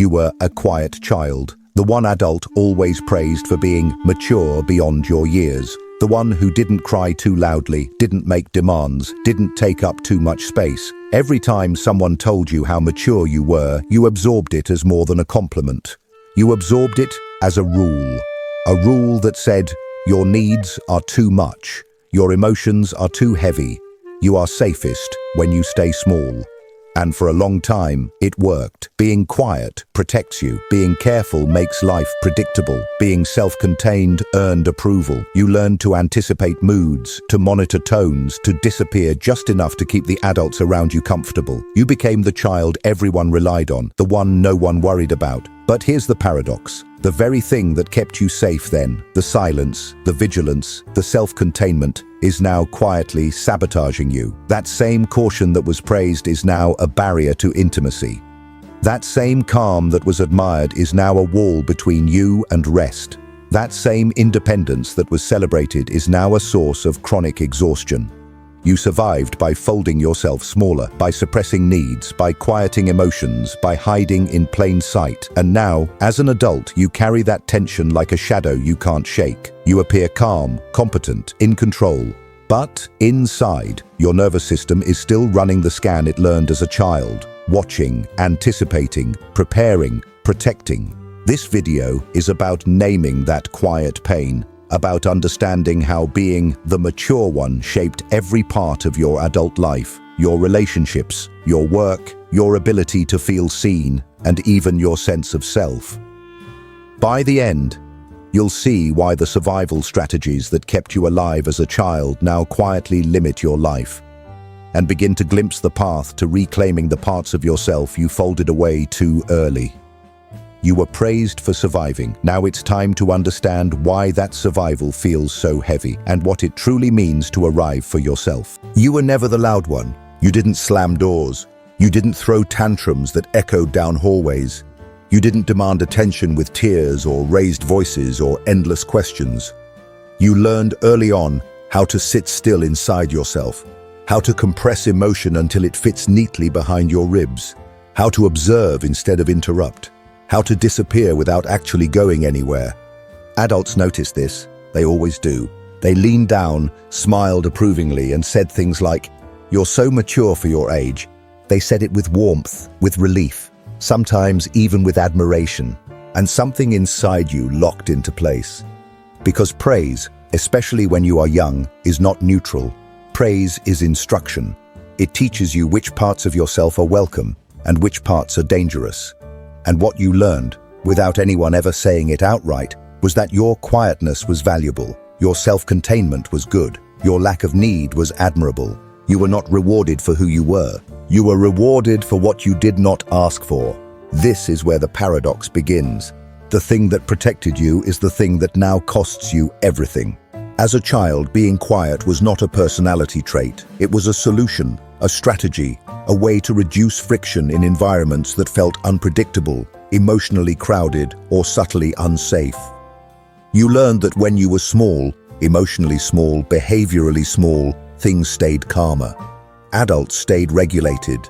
You were a quiet child, the one adult always praised for being mature beyond your years. The one who didn't cry too loudly, didn't make demands, didn't take up too much space. Every time someone told you how mature you were, you absorbed it as more than a compliment. You absorbed it as a rule that said, your needs are too much, your emotions are too heavy, you are safest when you stay small. And for a long time, it worked. Being quiet protects you. Being careful makes life predictable. Being self-contained earned approval. You learned to anticipate moods, to monitor tones, to disappear just enough to keep the adults around you comfortable. You became the child everyone relied on, the one no one worried about. But here's the paradox. The very thing that kept you safe then, the silence, the vigilance, the self-containment, is now quietly sabotaging you. That same caution that was praised is now a barrier to intimacy. That same calm that was admired is now a wall between you and rest. That same independence that was celebrated is now a source of chronic exhaustion. You survived by folding yourself smaller, by suppressing needs, by quieting emotions, by hiding in plain sight. And now, as an adult, you carry that tension like a shadow you can't shake. You appear calm, competent, in control. But inside, your nervous system is still running the scan it learned as a child, watching, anticipating, preparing, protecting. This video is about naming that quiet pain, about understanding how being the mature one shaped every part of your adult life, your relationships, your work, your ability to feel seen, and even your sense of self. By the end, you'll see why the survival strategies that kept you alive as a child now quietly limit your life, and begin to glimpse the path to reclaiming the parts of yourself you folded away too early. You were praised for surviving. Now it's time to understand why that survival feels so heavy and what it truly means to arrive for yourself. You were never the loud one. You didn't slam doors. You didn't throw tantrums that echoed down hallways. You didn't demand attention with tears or raised voices or endless questions. You learned early on how to sit still inside yourself, how to compress emotion until it fits neatly behind your ribs, how to observe instead of interrupt, how to disappear without actually going anywhere. Adults notice this. They always do. They leaned down, smiled approvingly, and said things like, "You're so mature for your age." They said it with warmth, with relief, sometimes even with admiration, and something inside you locked into place. Because praise, especially when you are young, is not neutral. Praise is instruction. It teaches you which parts of yourself are welcome and which parts are dangerous. And what you learned, without anyone ever saying it outright, was that your quietness was valuable, your self-containment was good, your lack of need was admirable. You were not rewarded for who you were. You were rewarded for what you did not ask for. This is where the paradox begins. The thing that protected you is the thing that now costs you everything. As a child, being quiet was not a personality trait. It was a solution, a strategy, a way to reduce friction in environments that felt unpredictable, emotionally crowded, or subtly unsafe. You learned that when you were small, emotionally small, behaviorally small, things stayed calmer. Adults stayed regulated.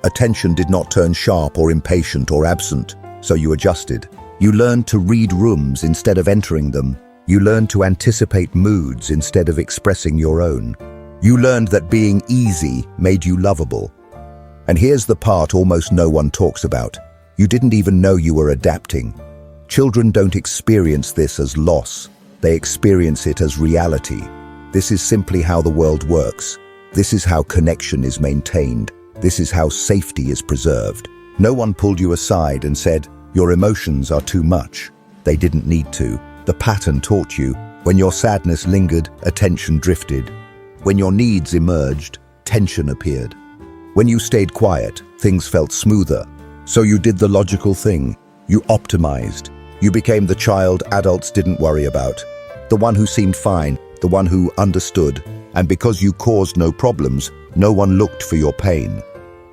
Attention did not turn sharp or impatient or absent, so you adjusted. You learned to read rooms instead of entering them. You learned to anticipate moods instead of expressing your own. You learned that being easy made you lovable. And here's the part almost no one talks about. You didn't even know you were adapting. Children don't experience this as loss. They experience it as reality. This is simply how the world works. This is how connection is maintained. This is how safety is preserved. No one pulled you aside and said, "Your emotions are too much." They didn't need to. The pattern taught you. When your sadness lingered, attention drifted. When your needs emerged, tension appeared. When you stayed quiet, things felt smoother. So you did the logical thing. You optimized. You became the child adults didn't worry about. The one who seemed fine, the one who understood. And because you caused no problems, no one looked for your pain.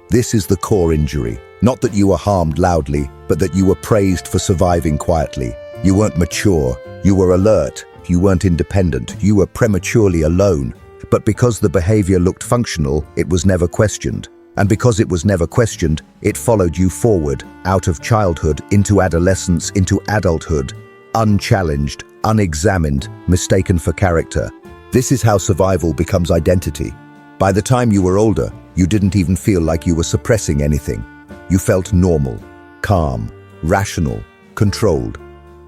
This is the core injury. Not that you were harmed loudly, but that you were praised for surviving quietly. You weren't mature. You were alert. You weren't independent. You were prematurely alone. But because the behavior looked functional, it was never questioned. And because it was never questioned, it followed you forward, out of childhood, into adolescence, into adulthood, unchallenged, unexamined, mistaken for character. This is how survival becomes identity. By the time you were older, you didn't even feel like you were suppressing anything. You felt normal, calm, rational, controlled.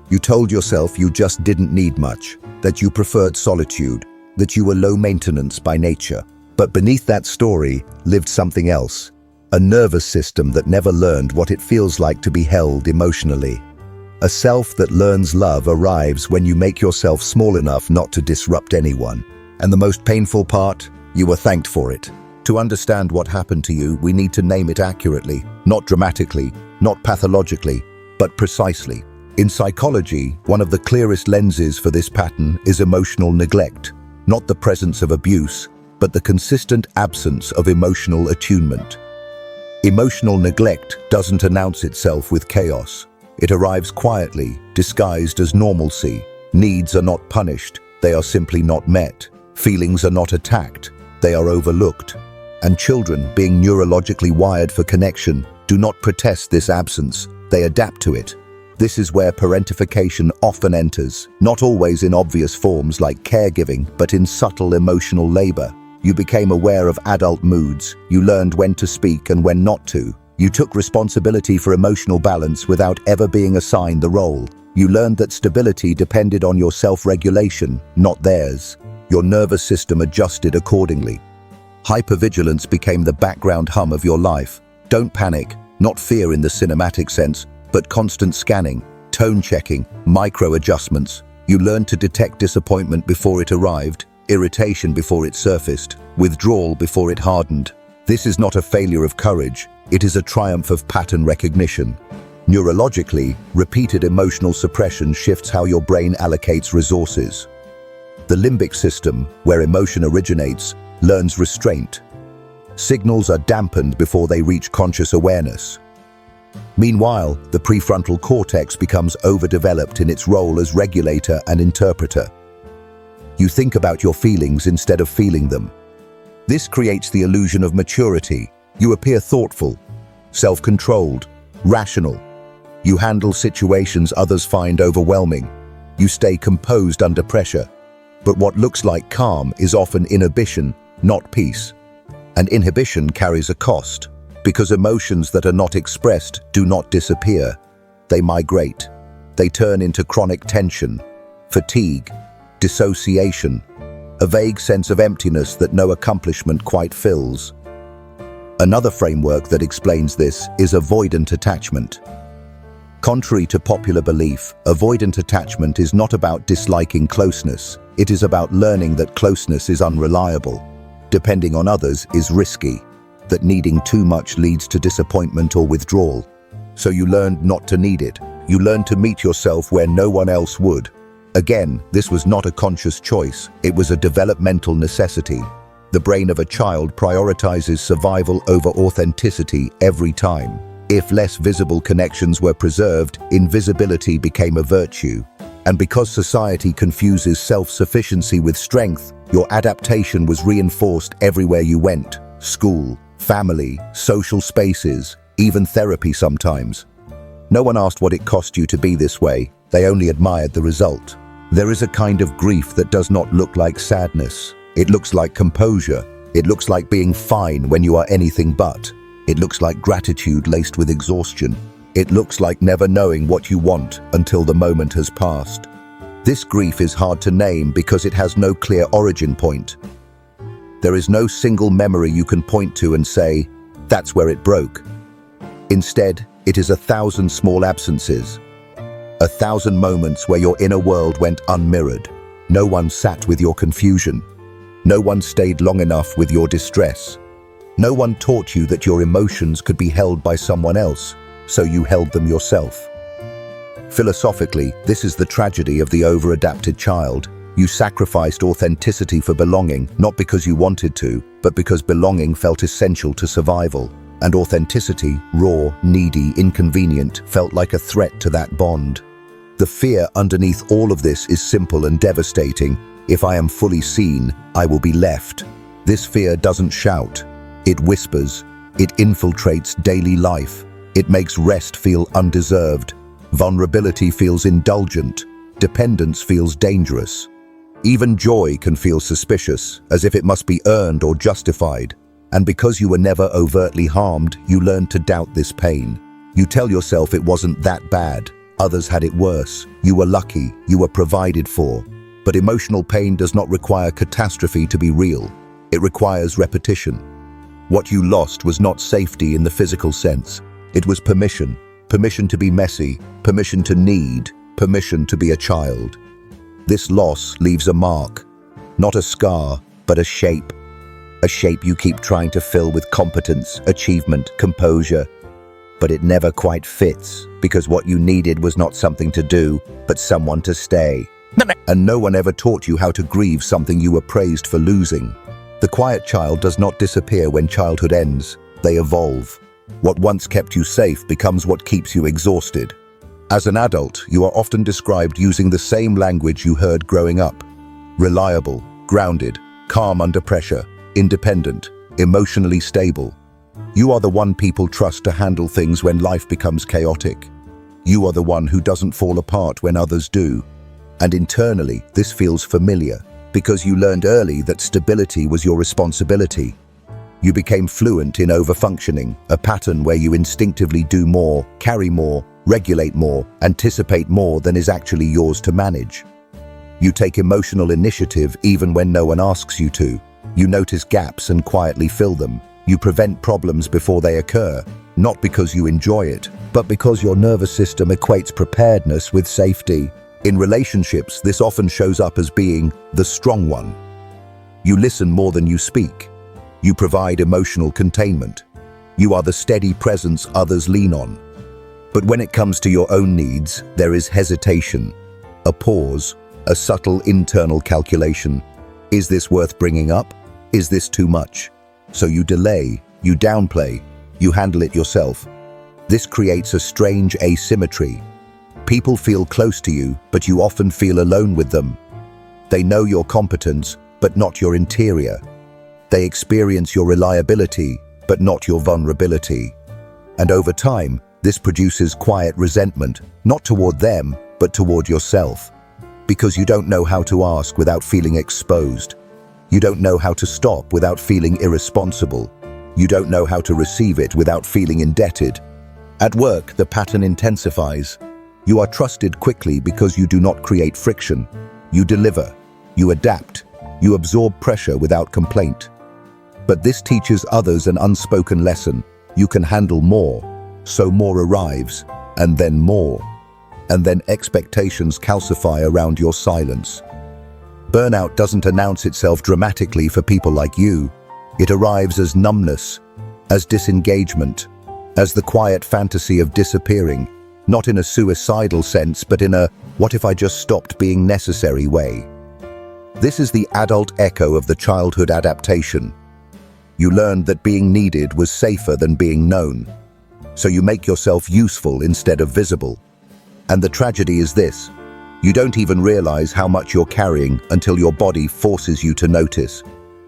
You told yourself you just didn't need much, that you preferred solitude, that you were low maintenance by nature. But beneath that story lived something else, a nervous system that never learned what it feels like to be held emotionally. A self that learns love arrives when you make yourself small enough not to disrupt anyone. And the most painful part, you were thanked for it. To understand what happened to you, we need to name it accurately, not dramatically, not pathologically, but precisely. In psychology, one of the clearest lenses for this pattern is emotional neglect, not the presence of abuse, but the consistent absence of emotional attunement. Emotional neglect doesn't announce itself with chaos. It arrives quietly, disguised as normalcy. Needs are not punished, they are simply not met. Feelings are not attacked, they are overlooked. And children, being neurologically wired for connection, do not protest this absence, they adapt to it. This is where parentification often enters, not always in obvious forms like caregiving, but in subtle emotional labor. You became aware of adult moods, you learned when to speak and when not to. You took responsibility for emotional balance without ever being assigned the role. You learned that stability depended on your self-regulation, not theirs. Your nervous system adjusted accordingly. Hypervigilance became the background hum of your life. Don't panic, not fear in the cinematic sense, but constant scanning, tone checking, micro adjustments. You learned to detect disappointment before it arrived, irritation before it surfaced, withdrawal before it hardened. This is not a failure of courage, it is a triumph of pattern recognition. Neurologically, repeated emotional suppression shifts how your brain allocates resources. The limbic system, where emotion originates, learns restraint. Signals are dampened before they reach conscious awareness. Meanwhile, the prefrontal cortex becomes overdeveloped in its role as regulator and interpreter. You think about your feelings instead of feeling them. This creates the illusion of maturity. You appear thoughtful, self-controlled, rational. You handle situations others find overwhelming. You stay composed under pressure. But what looks like calm is often inhibition, not peace. And inhibition carries a cost, because emotions that are not expressed do not disappear. They migrate. They turn into chronic tension, fatigue, dissociation, a vague sense of emptiness that no accomplishment quite fills. Another framework that explains this is avoidant attachment. Contrary to popular belief, avoidant attachment is not about disliking closeness. It is about learning that closeness is unreliable, depending on others is risky, that needing too much leads to disappointment or withdrawal. So you learned not to need it. You learned to meet yourself where no one else would. Again, this was not a conscious choice. It was a developmental necessity. The brain of a child prioritizes survival over authenticity every time. If less visible connections were preserved, invisibility became a virtue. And because society confuses self-sufficiency with strength, your adaptation was reinforced everywhere you went. School, family, social spaces, even therapy sometimes. No one asked what it cost you to be this way. They only admired the result. There is a kind of grief that does not look like sadness. It looks like composure. It looks like being fine when you are anything but. It looks like gratitude laced with exhaustion. It looks like never knowing what you want until the moment has passed. This grief is hard to name because it has no clear origin point. There is no single memory you can point to and say, that's where it broke. Instead, it is 1,000 small absences. 1,000 moments where your inner world went unmirrored. No one sat with your confusion. No one stayed long enough with your distress. No one taught you that your emotions could be held by someone else, so you held them yourself. Philosophically, this is the tragedy of the over-adapted child. You sacrificed authenticity for belonging, not because you wanted to, but because belonging felt essential to survival. And authenticity, raw, needy, inconvenient, felt like a threat to that bond. The fear underneath all of this is simple and devastating. If I am fully seen, I will be left. This fear doesn't shout. It whispers, It infiltrates daily life. It makes rest feel undeserved. Vulnerability feels indulgent. Dependence feels dangerous. Even joy can feel suspicious, as if it must be earned or justified. And because you were never overtly harmed, you learn to doubt this pain. You tell yourself it wasn't that bad. Others had it worse. You were lucky. You were provided for. But emotional pain does not require catastrophe to be real. It requires repetition. What you lost was not safety in the physical sense. It was permission. Permission to be messy. Permission to need. Permission to be a child. This loss leaves a mark. Not a scar, but a shape. A shape you keep trying to fill with competence, achievement, composure. But it never quite fits, because what you needed was not something to do, but someone to stay. And no one ever taught you how to grieve something you were praised for losing. The quiet child does not disappear when childhood ends. They evolve. What once kept you safe becomes what keeps you exhausted. As an adult, you are often described using the same language you heard growing up. Reliable, grounded, calm under pressure, independent, emotionally stable. You are the one people trust to handle things when life becomes chaotic. You are the one who doesn't fall apart when others do. And internally, this feels familiar, because you learned early that stability was your responsibility. You became fluent in overfunctioning, a pattern where you instinctively do more, carry more, regulate more, anticipate more than is actually yours to manage. You take emotional initiative even when no one asks you to. You notice gaps and quietly fill them. You prevent problems before they occur, not because you enjoy it, but because your nervous system equates preparedness with safety. In relationships, this often shows up as being the strong one. You listen more than you speak. You provide emotional containment. You are the steady presence others lean on. But when it comes to your own needs, there is hesitation, a pause, a subtle internal calculation. Is this worth bringing up? Is this too much? So you delay, you downplay, you handle it yourself. This creates a strange asymmetry. People feel close to you, but you often feel alone with them. They know your competence, but not your interior. They experience your reliability, but not your vulnerability. And over time, this produces quiet resentment, not toward them, but toward yourself. Because you don't know how to ask without feeling exposed. You don't know how to stop without feeling irresponsible. You don't know how to receive it without feeling indebted. At work, the pattern intensifies. You are trusted quickly because you do not create friction. You deliver. You adapt. You absorb pressure without complaint. But this teaches others an unspoken lesson. You can handle more. So more arrives, and then more. And then expectations calcify around your silence. Burnout doesn't announce itself dramatically for people like you. It arrives as numbness, as disengagement, as the quiet fantasy of disappearing, not in a suicidal sense, but in a "what if I just stopped being necessary" way. This is the adult echo of the childhood adaptation. You learned that being needed was safer than being known. So you make yourself useful instead of visible. And the tragedy is this: you don't even realize how much you're carrying until your body forces you to notice.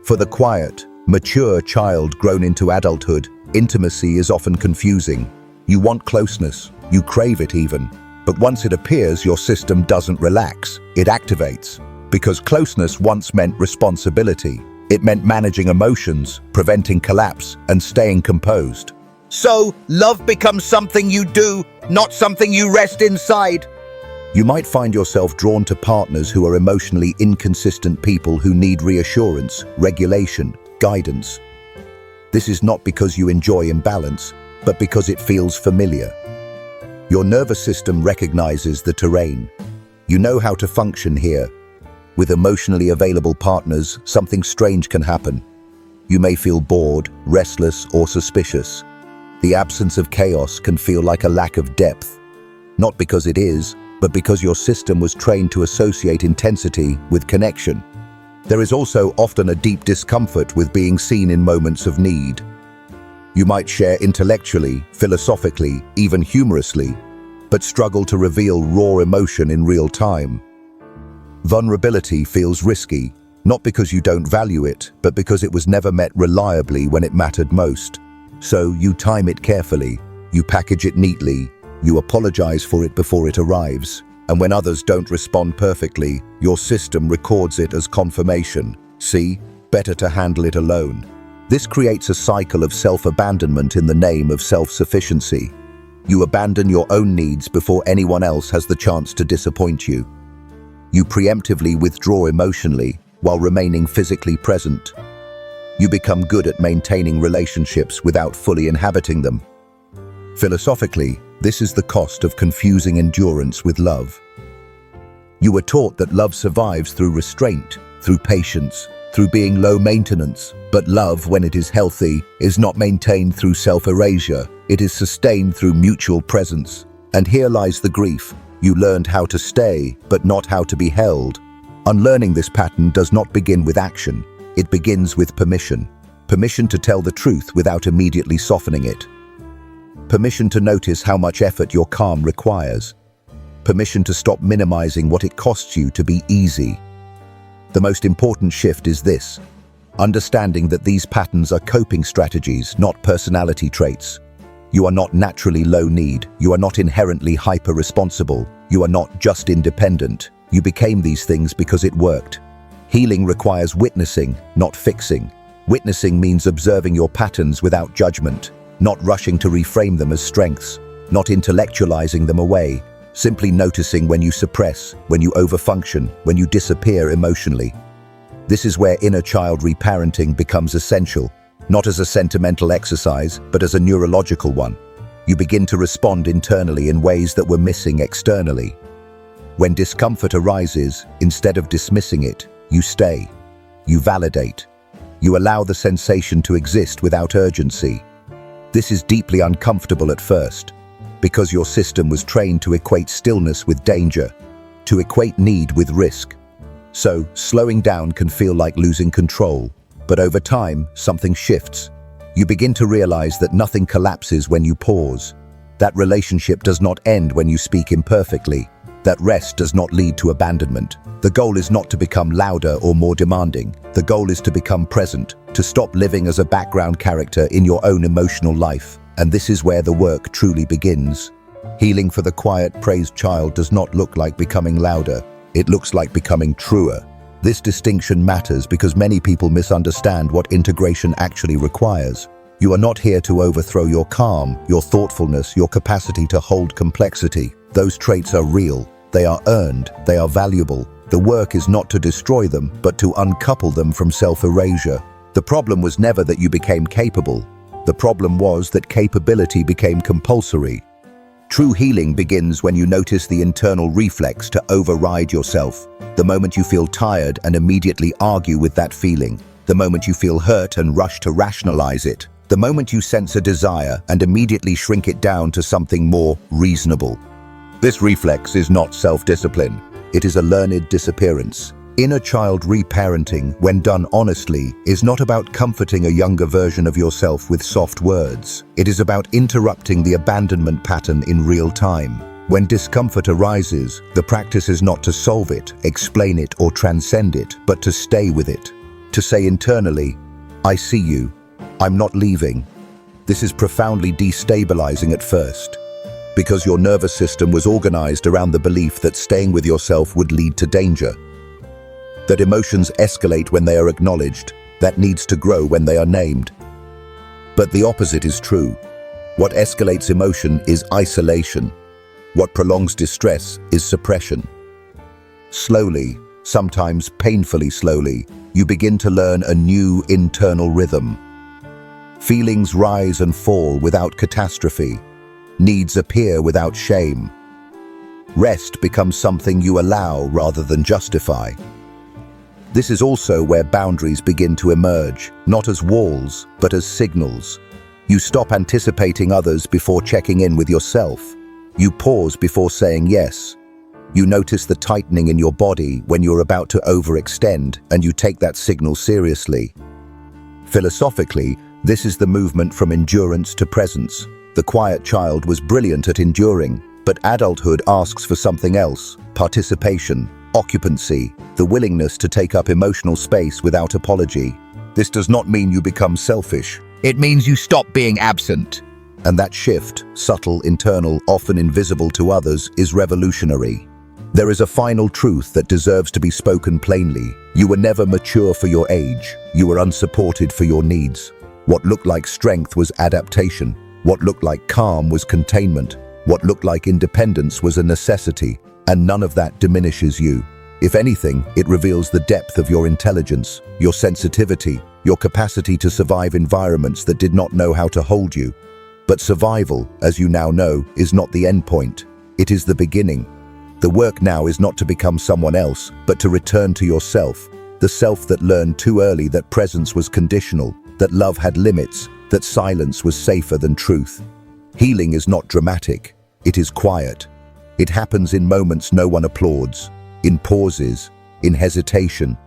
For the quiet, mature child grown into adulthood, intimacy is often confusing. You want closeness, you crave it even. But once it appears, your system doesn't relax, it activates. Because closeness once meant responsibility. It meant managing emotions, preventing collapse, and staying composed. So, love becomes something you do, not something you rest inside. You might find yourself drawn to partners who are emotionally inconsistent people who need reassurance, regulation, guidance. This is not because you enjoy imbalance, but because it feels familiar. Your nervous system recognizes the terrain. You know how to function here. With emotionally available partners, something strange can happen. You may feel bored, restless, or suspicious. The absence of chaos can feel like a lack of depth. Not because it is, but because your system was trained to associate intensity with connection. There is also often a deep discomfort with being seen in moments of need. You might share intellectually, philosophically, even humorously, but struggle to reveal raw emotion in real time. Vulnerability feels risky, not because you don't value it, but because it was never met reliably when it mattered most. So you time it carefully, you package it neatly, you apologize for it before it arrives, and when others don't respond perfectly, your system records it as confirmation. See, better to handle it alone. This creates a cycle of self-abandonment in the name of self-sufficiency. You abandon your own needs before anyone else has the chance to disappoint you. You preemptively withdraw emotionally while remaining physically present. You become good at maintaining relationships without fully inhabiting them. Philosophically, this is the cost of confusing endurance with love. You were taught that love survives through restraint, through patience, through being low maintenance. But love, when it is healthy, is not maintained through self-erasure. It is sustained through mutual presence. And here lies the grief. You learned how to stay, but not how to be held. Unlearning this pattern does not begin with action. It begins with permission. Permission to tell the truth without immediately softening it. Permission to notice how much effort your calm requires. Permission to stop minimizing what it costs you to be easy. The most important shift is this: understanding that these patterns are coping strategies, not personality traits. You are not naturally low need. You are not inherently hyper-responsible. You are not just independent. You became these things because it worked. Healing requires witnessing, not fixing. Witnessing means observing your patterns without judgment, not rushing to reframe them as strengths, not intellectualizing them away. Simply noticing when you suppress, when you overfunction, when you disappear emotionally. This is where inner child reparenting becomes essential, not as a sentimental exercise, but as a neurological one. You begin to respond internally in ways that were missing externally. When discomfort arises, instead of dismissing it, you stay. You validate. You allow the sensation to exist without urgency. This is deeply uncomfortable at first, because your system was trained to equate stillness with danger, to equate need with risk. So, slowing down can feel like losing control, but over time, something shifts. You begin to realize that nothing collapses when you pause. That relationship does not end when you speak imperfectly. That rest does not lead to abandonment. The goal is not to become louder or more demanding. The goal is to become present, to stop living as a background character in your own emotional life. And this is where the work truly begins. Healing for the quiet, praised child does not look like becoming louder. It looks like becoming truer. This distinction matters because many people misunderstand what integration actually requires. You are not here to overthrow your calm, your thoughtfulness, your capacity to hold complexity. Those traits are real. They are earned. They are valuable. The work is not to destroy them, but to uncouple them from self-erasure. The problem was never that you became capable. The problem was that capability became compulsory. True healing begins when you notice the internal reflex to override yourself. The moment you feel tired and immediately argue with that feeling. The moment you feel hurt and rush to rationalize it. The moment you sense a desire and immediately shrink it down to something more reasonable. This reflex is not self-discipline. It is a learned disappearance. Inner child reparenting, when done honestly, is not about comforting a younger version of yourself with soft words. It is about interrupting the abandonment pattern in real time. When discomfort arises, the practice is not to solve it, explain it, or transcend it, but to stay with it. To say internally, "I see you. I'm not leaving." This is profoundly destabilizing at first, because your nervous system was organized around the belief that staying with yourself would lead to danger. That emotions escalate when they are acknowledged, that needs to grow when they are named. But the opposite is true. What escalates emotion is isolation. What prolongs distress is suppression. Slowly, sometimes painfully slowly, you begin to learn a new internal rhythm. Feelings rise and fall without catastrophe. Needs appear without shame. Rest becomes something you allow rather than justify. This is also where boundaries begin to emerge, not as walls, but as signals. You stop anticipating others before checking in with yourself. You pause before saying yes. You notice the tightening in your body when you're about to overextend, and you take that signal seriously. Philosophically, this is the movement from endurance to presence. The quiet child was brilliant at enduring, but adulthood asks for something else: participation, occupancy, the willingness to take up emotional space without apology. This does not mean you become selfish. It means you stop being absent. And that shift, subtle, internal, often invisible to others, is revolutionary. There is a final truth that deserves to be spoken plainly. You were never mature for your age. You were unsupported for your needs. What looked like strength was adaptation. What looked like calm was containment. What looked like independence was a necessity. And none of that diminishes you. If anything, it reveals the depth of your intelligence, your sensitivity, your capacity to survive environments that did not know how to hold you. But survival, as you now know, is not the end point. It is the beginning. The work now is not to become someone else, but to return to yourself, the self that learned too early that presence was conditional, that love had limits, that silence was safer than truth. Healing is not dramatic. It is quiet. It happens in moments no one applauds, in pauses, in hesitation,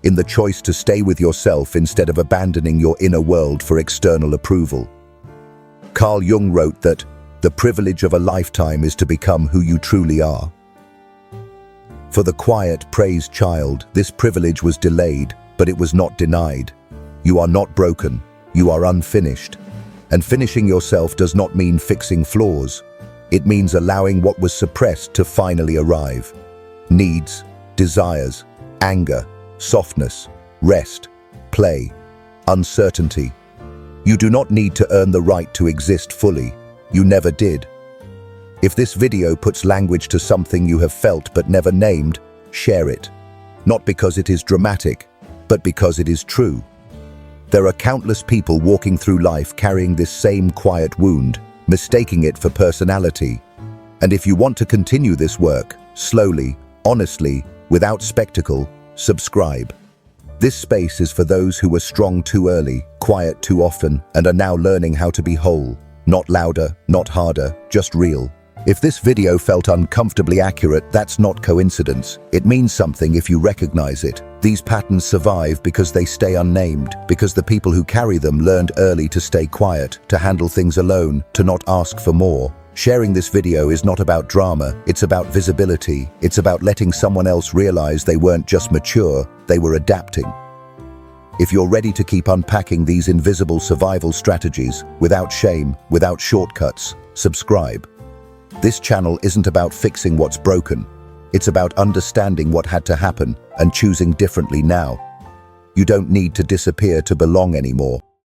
in the choice to stay with yourself instead of abandoning your inner world for external approval. Carl Jung wrote that the privilege of a lifetime is to become who you truly are. For the quiet, praised child, this privilege was delayed, but it was not denied. You are not broken. You are unfinished. And finishing yourself does not mean fixing flaws. It means allowing what was suppressed to finally arrive. Needs, desires, anger, softness, rest, play, uncertainty. You do not need to earn the right to exist fully. You never did. If this video puts language to something you have felt but never named, share it. Not because it is dramatic, but because it is true. There are countless people walking through life carrying this same quiet wound, mistaking it for personality. And if you want to continue this work, slowly, honestly, without spectacle, subscribe. This space is for those who were strong too early, quiet too often, and are now learning how to be whole. Not louder, not harder, just real. If this video felt uncomfortably accurate, that's not coincidence. It means something if you recognize it. These patterns survive because they stay unnamed, because the people who carry them learned early to stay quiet, to handle things alone, to not ask for more. Sharing this video is not about drama, it's about visibility. It's about letting someone else realize they weren't just mature, they were adapting. If you're ready to keep unpacking these invisible survival strategies, without shame, without shortcuts, subscribe. This channel isn't about fixing what's broken. It's about understanding what had to happen and choosing differently now. You don't need to disappear to belong anymore.